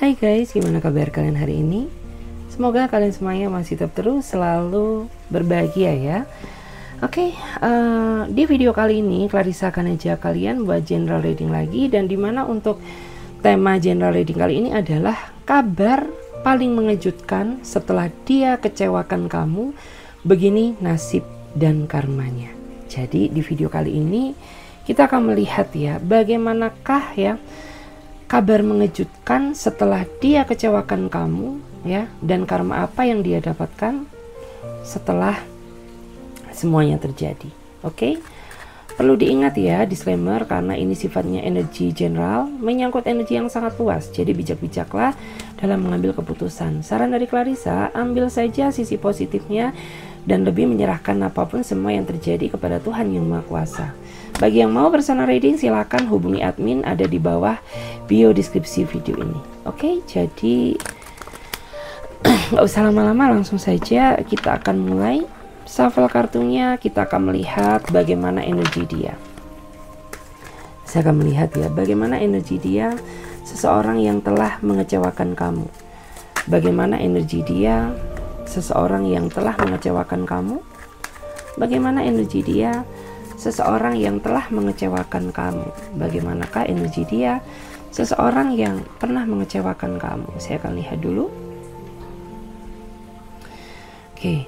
Hai guys, gimana kabar kalian hari ini? Semoga kalian semuanya masih tetap terus selalu berbahagia ya. Oke, di video kali ini Clarissa akan ajak kalian buat general reading lagi, dan dimana untuk tema general reading kali ini adalah kabar paling mengejutkan setelah dia kecewakan kamu, begini nasib dan karmanya. Jadi di video kali ini kita akan melihat ya, bagaimanakah ya kabar mengejutkan setelah dia kecewakan kamu ya, dan karma apa yang dia dapatkan setelah semuanya terjadi. Oke? Perlu diingat ya, disclaimer, karena ini sifatnya energi general, menyangkut energi yang sangat luas. Jadi bijak-bijaklah dalam mengambil keputusan. Saran dari Clarissa, ambil saja sisi positifnya dan lebih menyerahkan apapun semua yang terjadi kepada Tuhan Yang Maha Kuasa. Bagi yang mau personal reading, silakan hubungi admin, ada di bawah bio deskripsi video ini. Oke, jadi nggak usah lama-lama, langsung saja kita akan mulai shuffle kartunya. Kita akan melihat bagaimana energi dia. Saya akan melihat ya, bagaimana energi dia seseorang yang telah mengecewakan kamu. Bagaimana energi dia seseorang yang telah mengecewakan kamu. Bagaimana energi dia seseorang yang telah mengecewakan kamu. Bagaimanakah energi dia seseorang yang pernah mengecewakan kamu? Saya akan lihat dulu. Oke.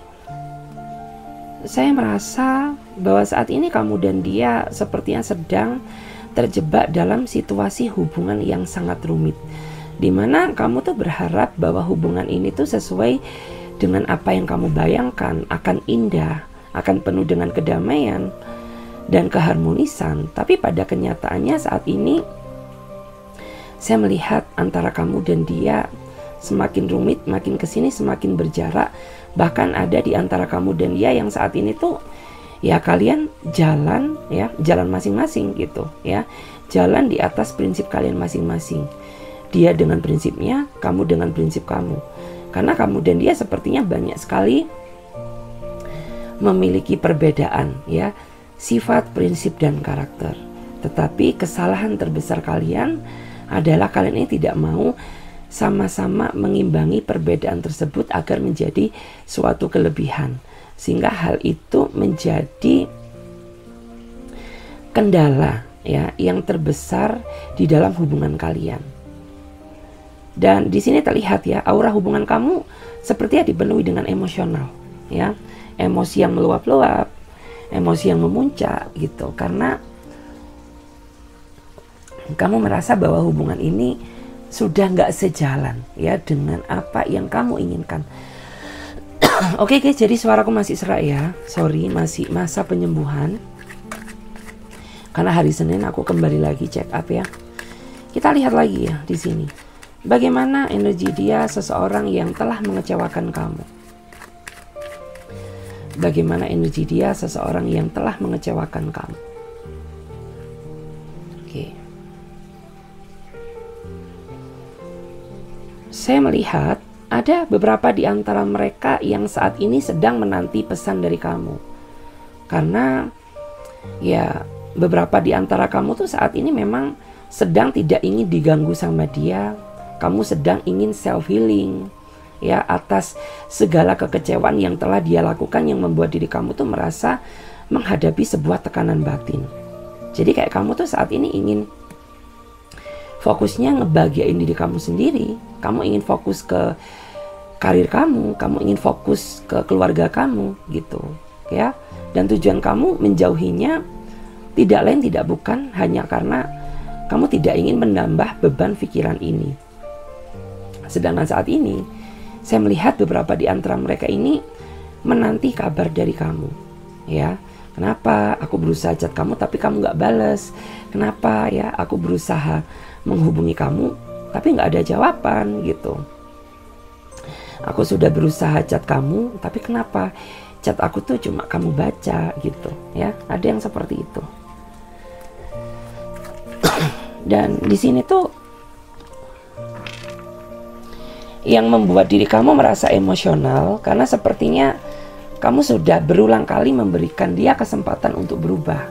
Saya merasa bahwa saat ini kamu dan dia sepertinya sedang terjebak dalam situasi hubungan yang sangat rumit, dimana kamu tuh berharap bahwa hubungan ini tuh sesuai dengan apa yang kamu bayangkan, akan indah, akan penuh dengan kedamaian dan keharmonisan. Tapi pada kenyataannya saat ini saya melihat antara kamu dan dia semakin rumit, makin kesini semakin berjarak. Bahkan ada di antara kamu dan dia yang saat ini tuh ya kalian jalan ya, jalan masing-masing gitu ya, jalan di atas prinsip kalian masing-masing. Dia dengan prinsipnya, kamu dengan prinsip kamu. Karena kamu dan dia sepertinya banyak sekali memiliki perbedaan ya, sifat, prinsip, dan karakter. Tetapi kesalahan terbesar kalian adalah kalian ini tidak mau sama-sama mengimbangi perbedaan tersebut agar menjadi suatu kelebihan, sehingga hal itu menjadi kendala ya yang terbesar di dalam hubungan kalian. Dan di sini terlihat ya, aura hubungan kamu sepertinya dipenuhi dengan emosional ya, emosi yang meluap-luap, emosi yang memuncak gitu, karena kamu merasa bahwa hubungan ini sudah nggak sejalan ya dengan apa yang kamu inginkan. Oke guys, jadi suaraku masih serak ya, sorry, masih masa penyembuhan karena hari Senin aku kembali lagi check up ya. Kita lihat lagi ya di sini, bagaimana energi dia seseorang yang telah mengecewakan kamu. Bagaimana energi dia seseorang yang telah mengecewakan kamu. Oke. Saya melihat ada beberapa di antara mereka yang saat ini sedang menanti pesan dari kamu. Karena ya beberapa di antara kamu tuh saat ini memang sedang tidak ingin diganggu sama dia. Kamu sedang ingin self healing ya, atas segala kekecewaan yang telah dia lakukan, yang membuat diri kamu tuh merasa menghadapi sebuah tekanan batin. Jadi kayak kamu tuh saat ini ingin fokusnya ngebahagiain diri kamu sendiri. Kamu ingin fokus ke karir kamu, kamu ingin fokus ke keluarga kamu gitu ya. Dan tujuan kamu menjauhinya tidak lain tidak bukan hanya karena kamu tidak ingin menambah beban pikiran ini. Sedangkan saat ini saya melihat beberapa di antara mereka ini menanti kabar dari kamu ya. Kenapa aku berusaha chat kamu tapi kamu gak balas? Kenapa ya aku berusaha menghubungi kamu tapi nggak ada jawaban gitu? Aku sudah berusaha chat kamu tapi kenapa chat aku tuh cuma kamu baca gitu ya? Ada yang seperti itu. Dan di sini tuh yang membuat diri kamu merasa emosional karena sepertinya kamu sudah berulang kali memberikan dia kesempatan untuk berubah,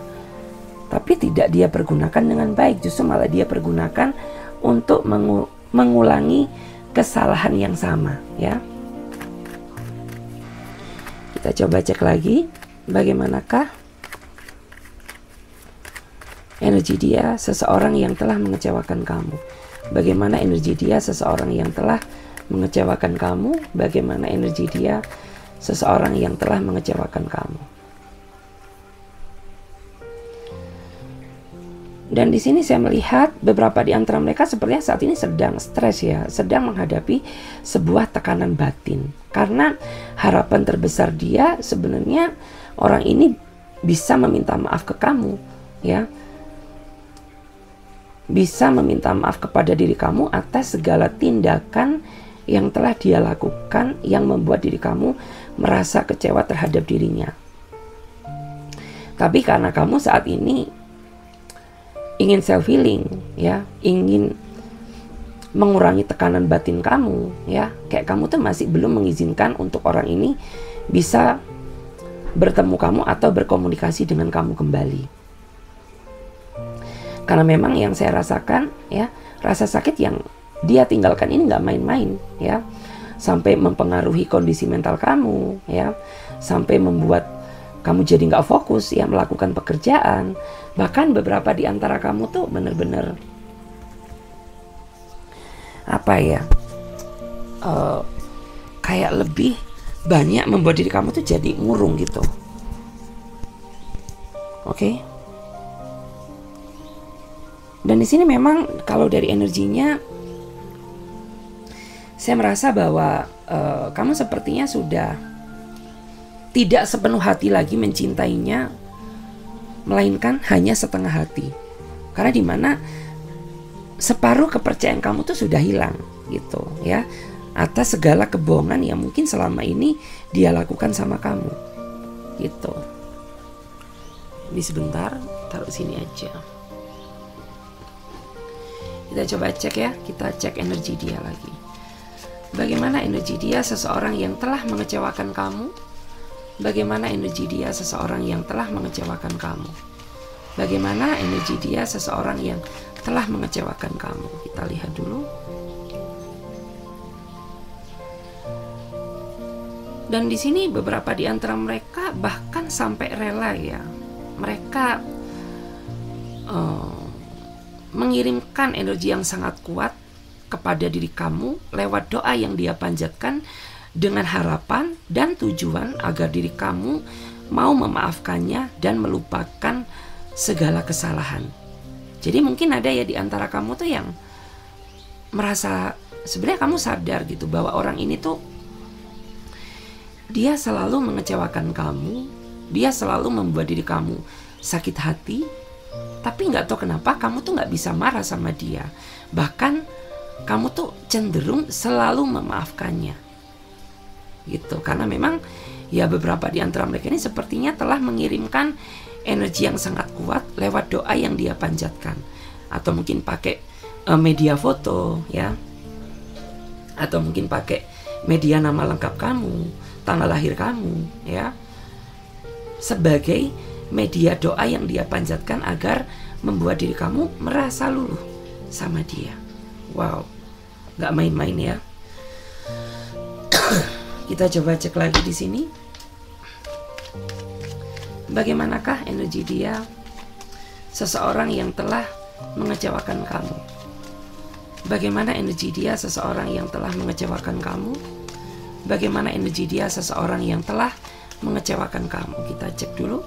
tapi tidak dia pergunakan dengan baik. Justru malah dia pergunakan untuk mengulangi kesalahan yang sama, ya. Kita coba cek lagi, bagaimanakah energi dia seseorang yang telah mengecewakan kamu. Bagaimana energi dia seseorang yang telah mengecewakan kamu, bagaimana energi dia seseorang yang telah mengecewakan kamu. Dan di sini saya melihat beberapa di antara mereka sepertinya saat ini sedang stres, ya, sedang menghadapi sebuah tekanan batin. Karena harapan terbesar dia sebenarnya orang ini bisa meminta maaf ke kamu, ya. Bisa meminta maaf kepada diri kamu atas segala tindakan yang telah dia lakukan yang membuat diri kamu merasa kecewa terhadap dirinya. Tapi karena kamu saat ini ingin self healing, ya, ingin mengurangi tekanan batin kamu, ya, kayak kamu tuh masih belum mengizinkan untuk orang ini bisa bertemu kamu atau berkomunikasi dengan kamu kembali. Karena memang yang saya rasakan, ya, rasa sakit yang dia tinggalkan ini nggak main-main, ya, sampai mempengaruhi kondisi mental kamu, ya, sampai membuat kamu jadi nggak fokus, ya, melakukan pekerjaan. Bahkan beberapa di antara kamu tuh bener-bener apa ya, kayak lebih banyak membuat diri kamu tuh jadi murung gitu. Oke. Dan di sini memang kalau dari energinya, saya merasa bahwa kamu sepertinya sudah tidak sepenuh hati lagi mencintainya, melainkan hanya setengah hati. Karena dimana separuh kepercayaan kamu tuh sudah hilang gitu, ya, atas segala kebohongan yang mungkin selama ini dia lakukan sama kamu gitu. Ini sebentar, taruh sini aja. Kita coba cek, ya, kita cek energi dia lagi. Bagaimana energi dia seseorang yang telah mengecewakan kamu? Bagaimana energi dia seseorang yang telah mengecewakan kamu? Bagaimana energi dia seseorang yang telah mengecewakan kamu? Kita lihat dulu. Dan di sini beberapa di antara mereka bahkan sampai rela, ya. Mereka mengirimkan energi yang sangat kuat kepada diri kamu lewat doa yang dia panjatkan, dengan harapan dan tujuan agar diri kamu mau memaafkannya dan melupakan segala kesalahan. Jadi mungkin ada, ya, di antara kamu tuh yang merasa sebenarnya kamu sadar gitu bahwa orang ini tuh dia selalu mengecewakan kamu, dia selalu membuat diri kamu sakit hati, tapi nggak tahu kenapa kamu tuh nggak bisa marah sama dia. Bahkan kamu tuh cenderung selalu memaafkannya. Gitu, karena memang, ya, beberapa di antara mereka ini sepertinya telah mengirimkan energi yang sangat kuat lewat doa yang dia panjatkan, atau mungkin pakai media foto, ya, atau mungkin pakai media nama lengkap kamu, tanggal lahir kamu, ya, sebagai media doa yang dia panjatkan agar membuat diri kamu merasa luluh sama dia. Wow, nggak main-main, ya. Kita coba cek lagi di sini. Bagaimanakah energi dia seseorang yang telah mengecewakan kamu? Bagaimana energi dia seseorang yang telah mengecewakan kamu? Bagaimana energi dia seseorang yang telah mengecewakan kamu? Kita cek dulu.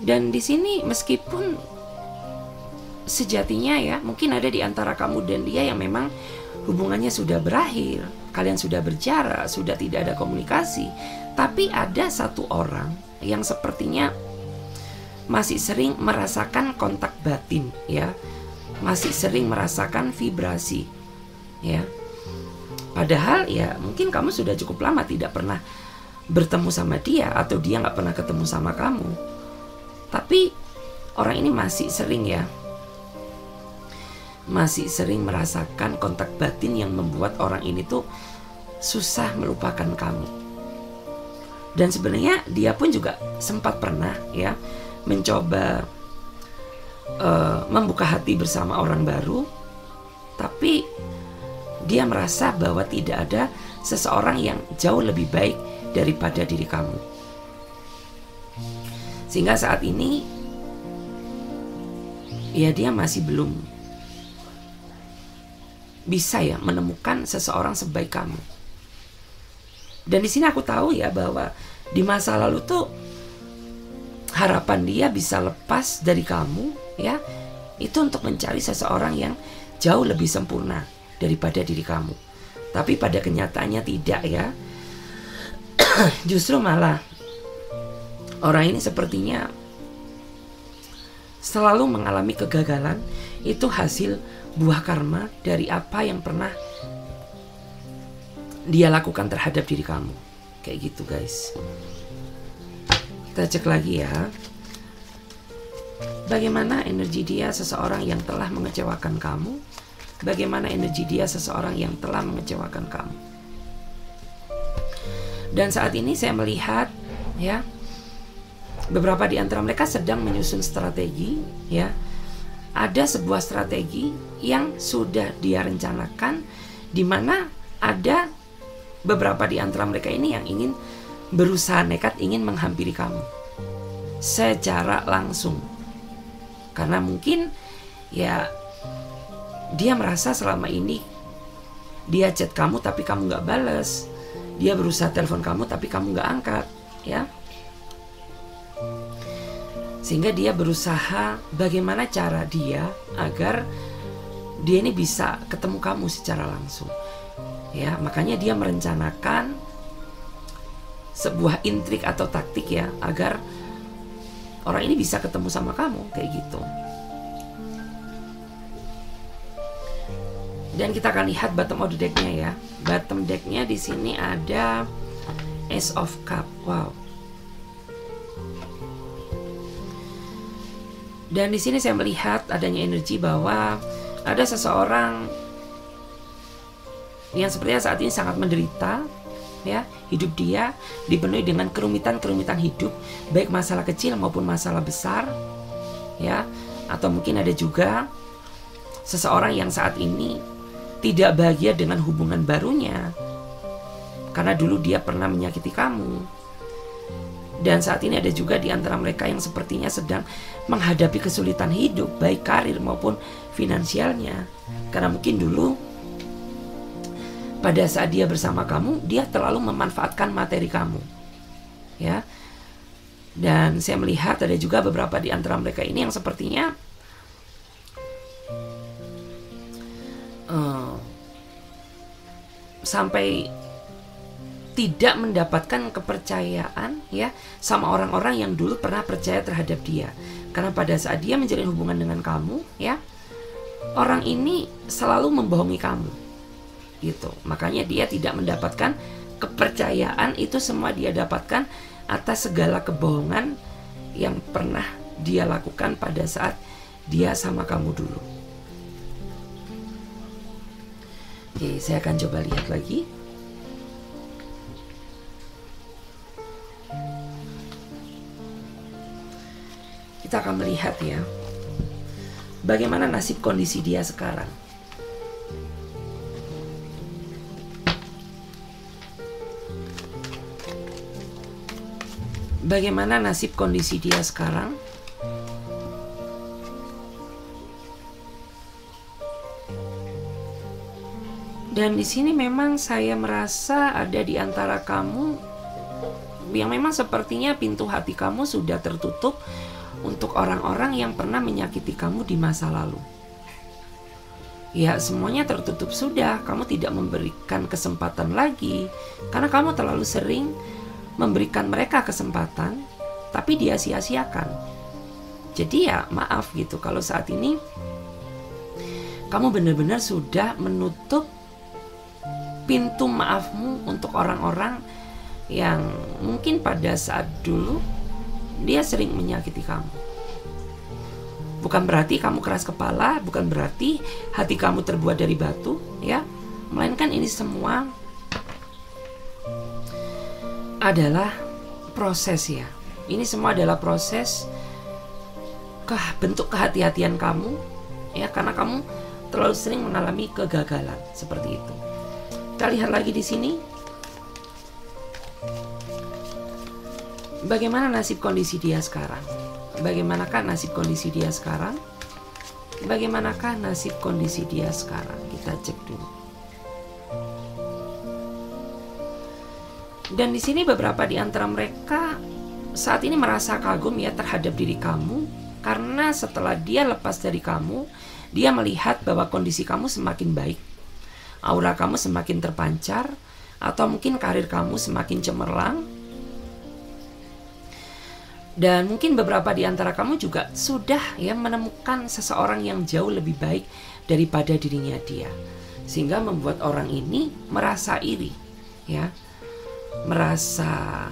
Dan di sini meskipun sejatinya, ya, mungkin ada di antara kamu dan dia yang memang hubungannya sudah berakhir, kalian sudah berjarak, sudah tidak ada komunikasi, tapi ada satu orang yang sepertinya masih sering merasakan kontak batin, ya, masih sering merasakan vibrasi, ya. Padahal, ya, mungkin kamu sudah cukup lama tidak pernah bertemu sama dia, atau dia nggak pernah ketemu sama kamu, tapi orang ini masih sering, ya, masih sering merasakan kontak batin yang membuat orang ini tuh susah melupakan kamu. Dan sebenarnya dia pun juga sempat pernah, ya, mencoba membuka hati bersama orang baru, tapi dia merasa bahwa tidak ada seseorang yang jauh lebih baik daripada diri kamu. Sehingga saat ini ya dia masih belum bisa ya menemukan seseorang sebaik kamu. Dan di sini aku tahu ya bahwa di masa lalu tuh harapan dia bisa lepas dari kamu ya, itu untuk mencari seseorang yang jauh lebih sempurna daripada diri kamu. Tapi pada kenyataannya tidak ya. Justru malah orang ini sepertinya selalu mengalami kegagalan. Itu hasil buah karma dari apa yang pernah dia lakukan terhadap diri kamu. Kayak gitu guys. Kita cek lagi ya. Bagaimana energi dia seseorang yang telah mengecewakan kamu? Bagaimana energi dia seseorang yang telah mengecewakan kamu? Dan saat ini saya melihat ya, beberapa di antara mereka sedang menyusun strategi ya. Ada sebuah strategi yang sudah dia rencanakan, di mana ada beberapa di antara mereka ini yang ingin berusaha nekat ingin menghampiri kamu secara langsung. Karena mungkin ya dia merasa selama ini dia chat kamu tapi kamu gak bales, dia berusaha telepon kamu tapi kamu gak angkat ya. Sehingga dia berusaha bagaimana cara dia agar dia ini bisa ketemu kamu secara langsung ya. Makanya dia merencanakan sebuah intrik atau taktik ya, agar orang ini bisa ketemu sama kamu kayak gitu. Dan kita akan lihat bottom of the deck-nya ya. Bottom deck-nya di sini ada Ace of Cup. Wow. Dan di sini saya melihat adanya energi bahwa ada seseorang yang sepertinya saat ini sangat menderita ya. Hidup dia dipenuhi dengan kerumitan-kerumitan hidup, baik masalah kecil maupun masalah besar ya. Atau mungkin ada juga seseorang yang saat ini tidak bahagia dengan hubungan barunya karena dulu dia pernah menyakiti kamu. Dan saat ini ada juga di antara mereka yang sepertinya sedang menghadapi kesulitan hidup, baik karir maupun finansialnya. Karena mungkin dulu pada saat dia bersama kamu, dia terlalu memanfaatkan materi kamu ya. Dan saya melihat ada juga beberapa di antara mereka ini yang sepertinya sampai tidak mendapatkan kepercayaan ya sama orang-orang yang dulu pernah percaya terhadap dia. Karena pada saat dia menjalin hubungan dengan kamu ya, orang ini selalu membohongi kamu gitu. Makanya dia tidak mendapatkan kepercayaan. Itu semua dia dapatkan atas segala kebohongan yang pernah dia lakukan pada saat dia sama kamu dulu. Oke, saya akan coba lihat lagi. Kita akan melihat ya, bagaimana nasib kondisi dia sekarang. Bagaimana nasib kondisi dia sekarang? Dan di sini memang saya merasa ada di antara kamu yang memang sepertinya pintu hati kamu sudah tertutup untuk orang-orang yang pernah menyakiti kamu di masa lalu. Ya, semuanya tertutup sudah. Kamu tidak memberikan kesempatan lagi karena kamu terlalu sering memberikan mereka kesempatan, tapi dia sia-siakan. Jadi ya maaf gitu, kalau saat ini kamu benar-benar sudah menutup pintu maafmu untuk orang-orang yang mungkin pada saat dulu dia sering menyakiti kamu. Bukan berarti kamu keras kepala, bukan berarti hati kamu terbuat dari batu ya. Melainkan ini semua adalah proses ya. Ini semua adalah proses bentuk kehati-hatian kamu, ya, karena kamu terlalu sering mengalami kegagalan seperti itu. Kita lihat lagi di sini. Bagaimana nasib kondisi dia sekarang? Bagaimanakah nasib kondisi dia sekarang? Bagaimanakah nasib kondisi dia sekarang? Kita cek dulu. Dan di sini beberapa di antara mereka saat ini merasa kagum ya terhadap diri kamu, karena setelah dia lepas dari kamu, dia melihat bahwa kondisi kamu semakin baik, aura kamu semakin terpancar, atau mungkin karir kamu semakin cemerlang. Dan mungkin beberapa di antara kamu juga sudah ya menemukan seseorang yang jauh lebih baik daripada dirinya dia, sehingga membuat orang ini merasa iri, ya, merasa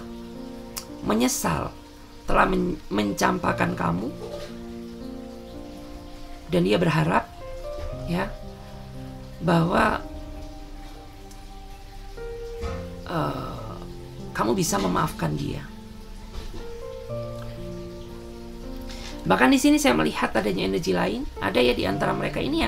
menyesal telah mencampakkan kamu, dan dia berharap ya bahwa kamu bisa memaafkan dia. Bahkan di sini saya melihat adanya energi lain. Ada ya di antara mereka ini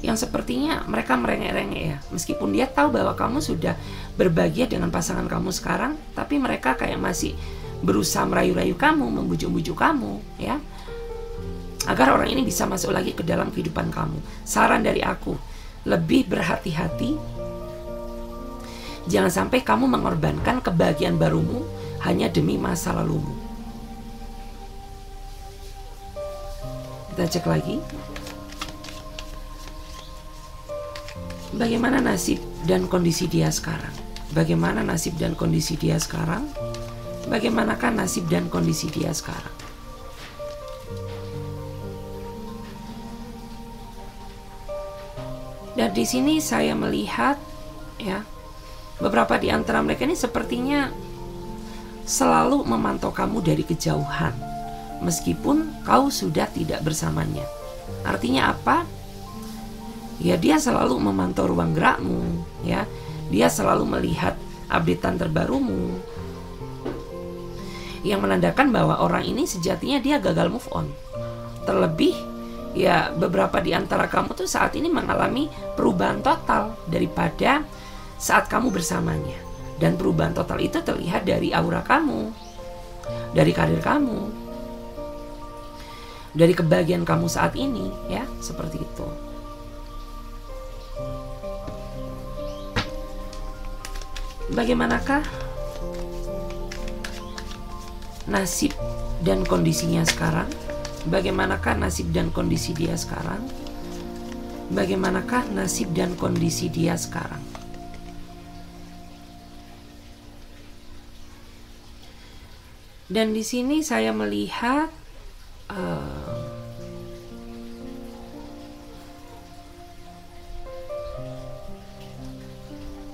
yang sepertinya mereka merengek-rengek ya. Meskipun dia tahu bahwa kamu sudah berbahagia dengan pasangan kamu sekarang, tapi mereka kayak masih berusaha merayu-rayu kamu, membujuk-bujuk kamu, ya, agar orang ini bisa masuk lagi ke dalam kehidupan kamu. Saran dari aku, lebih berhati-hati. Jangan sampai kamu mengorbankan kebahagiaan barumu hanya demi masa lalumu. Kita cek lagi. Bagaimana nasib dan kondisi dia sekarang? Bagaimana nasib dan kondisi dia sekarang? Bagaimanakah nasib dan kondisi dia sekarang? Dan di sini saya melihat ya, beberapa di antara mereka ini sepertinya selalu memantau kamu dari kejauhan, meskipun kau sudah tidak bersamanya. Artinya apa? Ya, dia selalu memantau ruang gerakmu, ya. Dia selalu melihat updatean terbarumu, yang menandakan bahwa orang ini sejatinya dia gagal move on. Terlebih ya, beberapa di antara kamu tuh saat ini mengalami perubahan total daripada saat kamu bersamanya. Dan perubahan total itu terlihat dari aura kamu, dari karir kamu, dari kebahagiaan kamu saat ini, ya, seperti itu. Bagaimanakah nasib dan kondisinya sekarang? Bagaimanakah nasib dan kondisi dia sekarang? Bagaimanakah nasib dan kondisi dia sekarang? Dan di sini saya melihat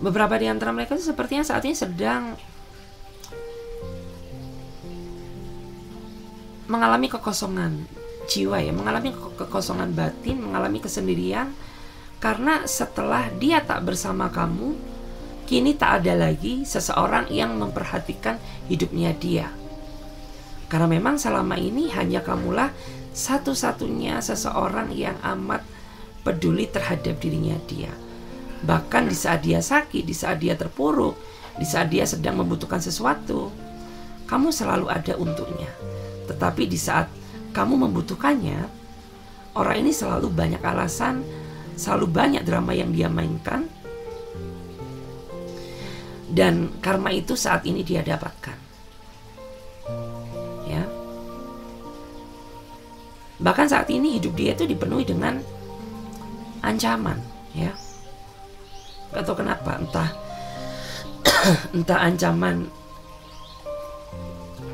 beberapa di antara mereka itu sepertinya saat ini sedang mengalami kekosongan jiwa ya, mengalami kekosongan batin, mengalami kesendirian, karena setelah dia tak bersama kamu, kini tak ada lagi seseorang yang memperhatikan hidupnya dia. Karena memang selama ini hanya kamulah satu-satunya seseorang yang amat peduli terhadap dirinya dia. Bahkan di saat dia sakit, di saat dia terpuruk, di saat dia sedang membutuhkan sesuatu, kamu selalu ada untuknya. Tetapi di saat kamu membutuhkannya, orang ini selalu banyak alasan, selalu banyak drama yang dia mainkan. Dan karma itu saat ini dia dapatkan. Ya. Bahkan saat ini hidup dia itu dipenuhi dengan ancaman, ya. Gak tahu kenapa, entah ancaman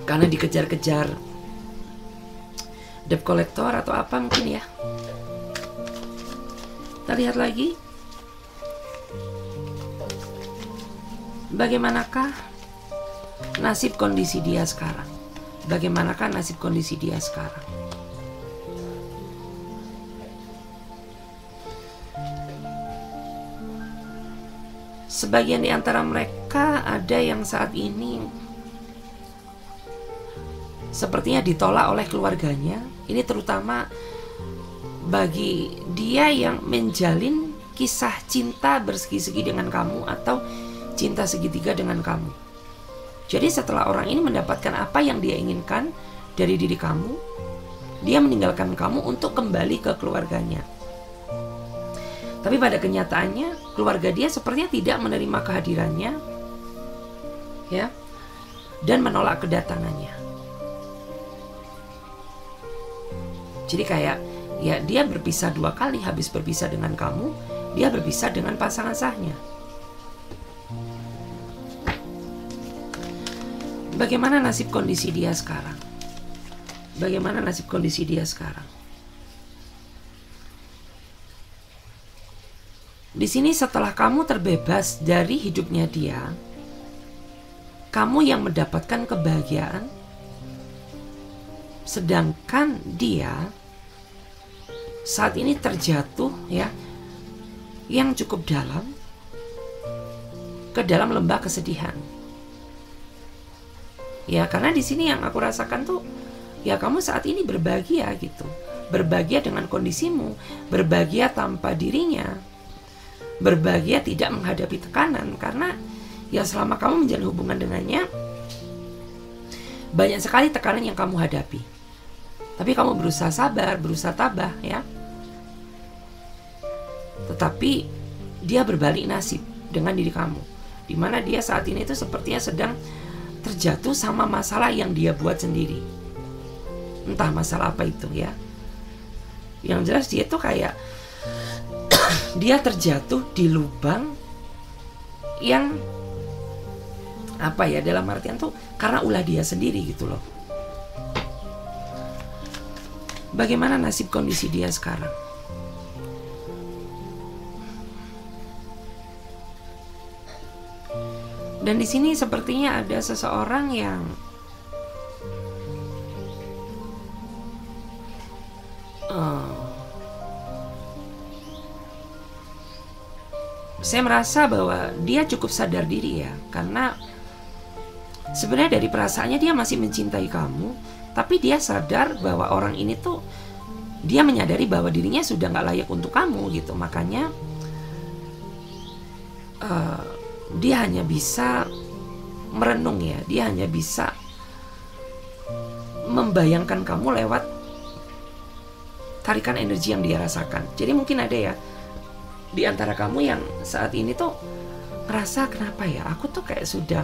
karena dikejar-kejar debt collector atau apa mungkin ya. Kita lihat lagi. Bagaimanakah nasib kondisi dia sekarang? Bagaimanakah nasib kondisi dia sekarang? Sebagian di antara mereka ada yang saat ini sepertinya ditolak oleh keluarganya, Ini terutama bagi dia yang menjalin kisah cinta bersegi-segi dengan kamu atau cinta segitiga dengan kamu. Jadi setelah orang ini mendapatkan apa yang dia inginkan dari diri kamu, dia meninggalkan kamu untuk kembali ke keluarganya. Tapi pada kenyataannya keluarga dia sepertinya tidak menerima kehadirannya, ya, dan menolak kedatangannya. Jadi kayak ya dia berpisah 2 kali, habis berpisah dengan kamu, dia berpisah dengan pasangan sahnya. Bagaimana nasib kondisi dia sekarang? Bagaimana nasib kondisi dia sekarang? Di sini setelah kamu terbebas dari hidupnya dia, kamu yang mendapatkan kebahagiaan, sedangkan dia saat ini terjatuh ya yang cukup dalam ke dalam lembah kesedihan. Ya, karena di sini yang aku rasakan tuh ya kamu saat ini berbahagia gitu. Berbahagia dengan kondisimu, berbahagia tanpa dirinya. Berbahagia tidak menghadapi tekanan karena ya selama kamu menjalin hubungan dengannya banyak sekali tekanan yang kamu hadapi. Tapi kamu berusaha sabar, berusaha tabah ya. Tetapi dia berbalik nasib dengan diri kamu, di mana dia saat ini itu sepertinya sedang terjatuh sama masalah yang dia buat sendiri. Entah masalah apa itu ya. Yang jelas dia tuh kayak dia terjatuh di lubang yang apa ya, dalam artian tuh karena ulah dia sendiri gitu loh. Bagaimana nasib kondisi dia sekarang? Dan di sini sepertinya ada seseorang yang saya merasa bahwa dia cukup sadar diri ya, karena sebenarnya dari perasaannya dia masih mencintai kamu, tapi dia sadar bahwa orang ini tuh dia menyadari bahwa dirinya sudah gak layak untuk kamu gitu. Makanya dia hanya bisa merenung ya, dia hanya bisa membayangkan kamu lewat tarikan energi yang dia rasakan. Jadi mungkin ada ya di antara kamu yang saat ini tuh ngerasa, kenapa ya aku tuh kayak sudah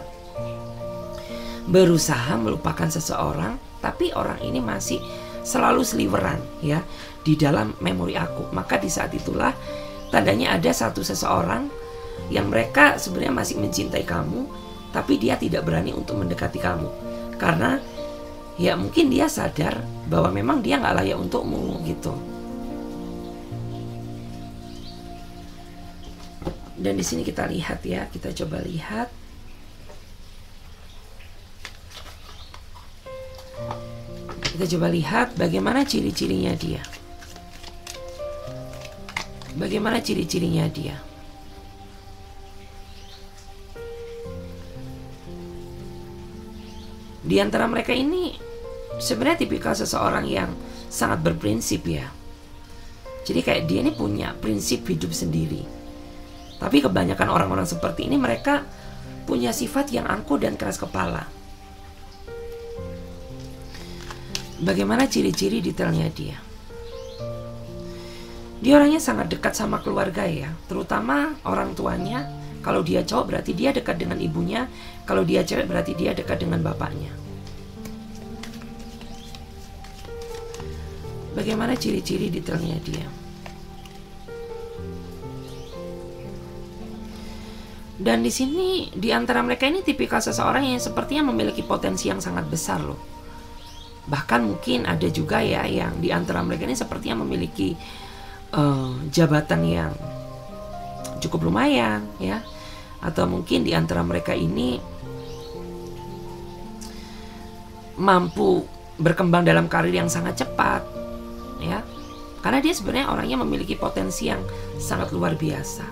berusaha melupakan seseorang, tapi orang ini masih selalu seliweran ya di dalam memori aku. Maka di saat itulah tandanya ada satu seseorang yang mereka sebenarnya masih mencintai kamu, tapi dia tidak berani untuk mendekati kamu karena ya mungkin dia sadar bahwa memang dia gak layak untukmu gitu. Dan di sini kita lihat ya, kita coba lihat. Kita coba lihat bagaimana ciri-cirinya dia. Bagaimana ciri-cirinya dia. Di antara mereka ini sebenarnya tipikal seseorang yang sangat berprinsip ya. Jadi kayak dia ini punya prinsip hidup sendiri. Tapi kebanyakan orang-orang seperti ini mereka punya sifat yang angkuh dan keras kepala. Bagaimana ciri-ciri detailnya dia? Dia orangnya sangat dekat sama keluarga ya, terutama orang tuanya. Kalau dia cowok berarti dia dekat dengan ibunya, kalau dia cewek berarti dia dekat dengan bapaknya. Bagaimana ciri-ciri detailnya dia? Dan di sini di antara mereka ini tipikal seseorang yang sepertinya memiliki potensi yang sangat besar loh. Bahkan mungkin ada juga ya yang di antara mereka ini sepertinya memiliki jabatan yang cukup lumayan ya. Atau mungkin di antara mereka ini mampu berkembang dalam karir yang sangat cepat ya. Karena dia sebenarnya orangnya memiliki potensi yang sangat luar biasa.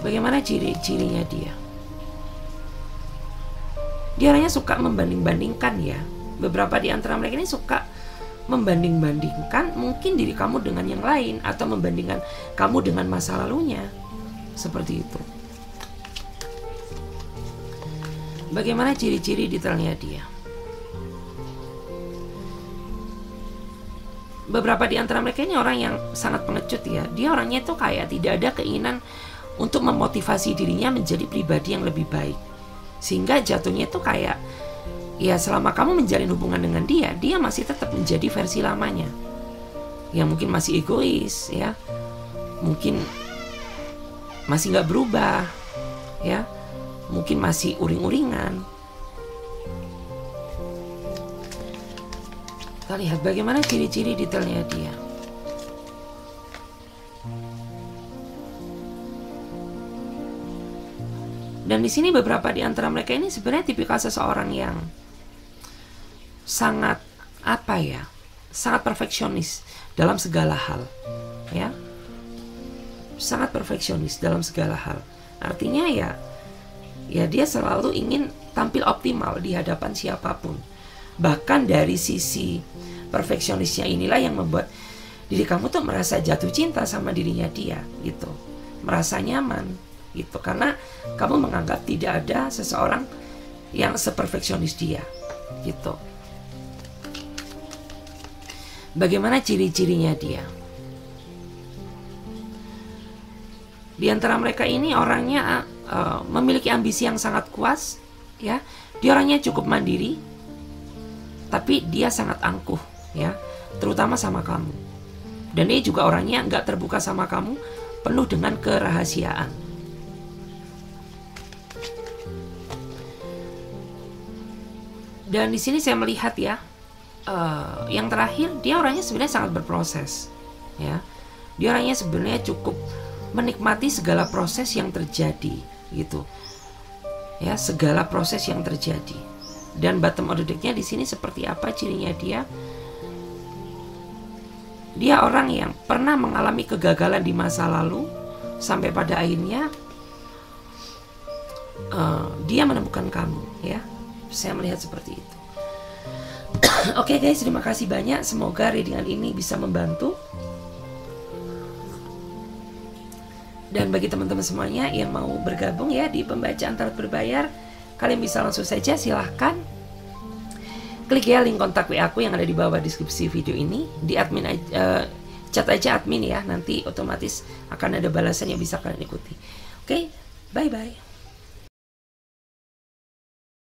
Bagaimana ciri-cirinya dia? Dia orangnya suka membanding-bandingkan ya. beberapa di antara mereka ini suka membanding-bandingkan mungkin diri kamu dengan yang lain, atau membandingkan kamu dengan masa lalunya. Seperti itu. Bagaimana ciri-ciri detailnya dia? Beberapa di antara mereka ini orang yang sangat pengecut ya. Dia orangnya itu kayak tidak ada keinginan untuk memotivasi dirinya menjadi pribadi yang lebih baik. Sehingga jatuhnya itu kayak, ya selama kamu menjalin hubungan dengan dia, dia masih tetap menjadi versi lamanya. Ya mungkin masih egois ya. Mungkin masih nggak berubah ya. Mungkin masih uring-uringan. Kita lihat bagaimana ciri-ciri detailnya dia. Dan di sini beberapa di antara mereka ini sebenarnya tipikal seseorang yang sangat sangat perfeksionis dalam segala hal, ya. Sangat perfeksionis dalam segala hal. Artinya ya dia selalu ingin tampil optimal di hadapan siapapun. Bahkan dari sisi perfeksionisnya inilah yang membuat diri kamu tuh merasa jatuh cinta sama dirinya dia gitu. Merasa nyaman gitu, karena kamu menganggap tidak ada seseorang yang seperfeksionis dia gitu. Bagaimana ciri-cirinya dia? Di antara mereka ini orangnya memiliki ambisi yang sangat kuat ya. Dia orangnya cukup mandiri, tapi dia sangat angkuh ya, terutama sama kamu. Dan dia juga orangnya nggak terbuka sama kamu, penuh dengan kerahasiaan. Dan di sini saya melihat ya, yang terakhir dia orangnya sebenarnya sangat berproses ya. Dia orangnya sebenarnya cukup menikmati segala proses yang terjadi gitu ya, segala proses yang terjadi. Dan bottom of the deck-nya di sini seperti apa cirinya dia? Dia orang yang pernah mengalami kegagalan di masa lalu, sampai pada akhirnya dia menemukan kamu ya. Saya melihat seperti itu. Oke guys, terima kasih banyak. Semoga readingan ini bisa membantu. Dan bagi teman-teman semuanya yang mau bergabung ya di pembacaan tarot berbayar, kalian bisa langsung saja silahkan klik ya link kontak WA aku yang ada di bawah deskripsi video ini. Di admin chat aja admin ya, nanti otomatis akan ada balasan yang bisa kalian ikuti. Oke, bye bye.